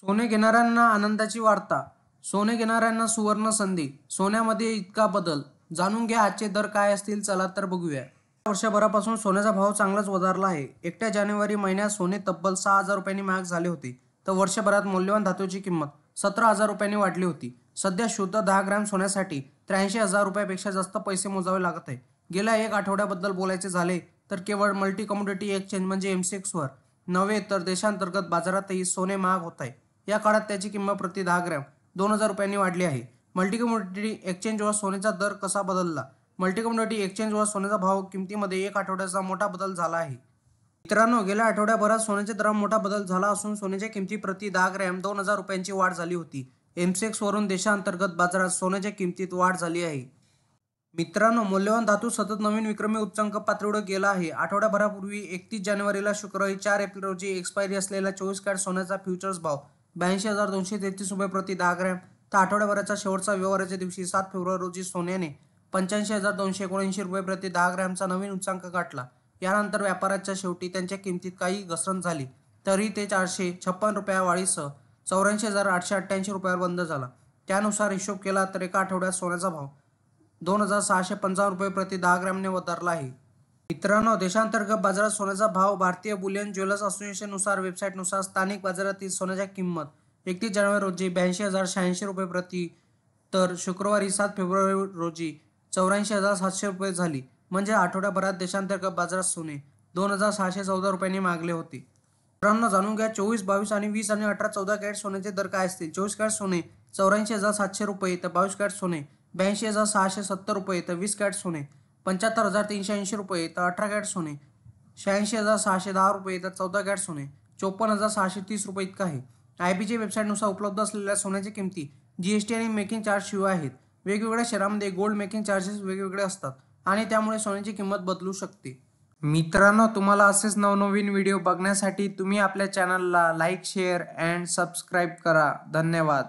सोने घेणाऱ्यांना आनंदाची वार्ता. सोने घेणाऱ्यांना सुवर्ण संधी. सोन्यामध्ये इतका बदल. जाणून घ्या आजचे दर काय असतील. चला तर बघूया. वर्षभरापासून सोन्याचा भाव चांगलाच वधारला आहे. 1 जानेवारी महिन्यात सोने तब्बल 6,000 रुपयांनी महाग झाले होते, तर वर्षभरात मौल्यवान धातूची किंमत 17,000 रुपयांनी वाढली होती. सध्या शुद्ध 10 ग्रॅम सोन्यासाठी 83,000 रुपयापेक्षा जास्त पैसे मोजावे लागत आहे. गेल्या एक आठवड्याबद्दल बोलायचे झाले तर केवळ मल्टी कमोडिटी एक्सचेंज म्हणजे एमसेक्सवर नव्हे तर देशांतर्गत बाजारातही सोने महाग होत आहे. या काळात त्याची किंमत प्रति 10 ग्रॅम 2,000 रुपयांनी वाढली आहे. मल्टी कमोडिटी एक्सचेंजवर सोन्याचा दर कसा बदलला? मल्टी कमोडिटी एक्सचेंजवर सोन्याचा भाव किमतीमध्ये एक आठवड्याचा मोठा बदल झाला आहे. मित्रांनो, गेल्या आठवड्याभरात सोन्याच्या दरात मोठा बदल झाला असून सोन्याच्या किमती प्रति 10 ग्रॅम 2,000 रुपयांची वाढ झाली होती. एमसेक्सवरून देशांतर्गत बाजारात सोन्याच्या किमतीत वाढ झाली आहे. मित्रांनो, मौल्यवान धातू सतत नवीन विक्रमी उच्चांक पातळीवर गेला आहे. आठवड्याभरापूर्वी 31 जानेवारीला शुक्रवारी 4 एप्रिल रोजी एक्सपायरी असलेला 24 कॅरेट सोन्याचा फ्युचर्स भाव 82,233 रुपये प्रति 10 ग्रॅम, तर आठवड्याभराच्या शेवटच्या व्यवहाराच्या दिवशी 7 फेब्रुवारी रोजी सोन्याने 85,279 रुपये प्रति 10 ग्रॅमचा नवीन उच्चांक गाठला. यानंतर व्यापाराच्या शेवटी त्यांच्या किमतीत काही घसरण झाली, तरीही ते 456 रुपया वाढीसह 84,888 रुपयावर बंद झाला. त्यानुसार हिशोब केला तर एका आठवड्यात सोन्याचा भाव 2,655 रुपये प्रति 10 ग्रॅमने वधारला आहे. मित्रांनो, देशांतर्गत बाजारात सोन्याचा भाव. भारतीय बुलियन ज्वेलर्स असोसिएशननुसार वेबसाईटनुसार स्थानिक बाजारातील सोन्याची किंमत 31 जानेवारी रोजी 82,086 रुपये प्रति, तर शुक्रवारी 7 फेब्रुवारी रोजी 84,700 रुपये झाली. म्हणजे आठवड्याभरात देशांतर्गत बाजारात सोने 2,614 रुपयांनी मागले होते. मित्रांनो, जाणून घ्या 24, 22 आणि 20 आणि 18, 14 कॅरेट सोन्याचे दर काय असतील. 24 कॅरेट सोने 84,700 रुपये, तर 22 कॅरेट सोने 82,670 रुपये, तर 20 कॅरेट सोने 75,380 रुपये, तर 18 कॅरेट सोने 86,610 रुपये, तर 14 कॅरेट सोने 54,630 रुपये इतका आहे. IBC वेबसाईटनुसार उपलब्ध असलेल्या सोन्याच्या किमती GST आणि मेकिंग चार्ज शिवाय आहेत. वेगवेगळ्या शहरांमध्ये गोल्ड मेकिंग चार्जेस वेगवेगळे असतात आणि त्यामुळे सोन्याची किंमत बदलू शकते. मित्रांनो, तुम्हाला असेच नवनवीन व्हिडिओ बघण्यासाठी तुम्ही आपल्या चॅनलला लाईक, शेअर अँड सबस्क्राईब करा. धन्यवाद.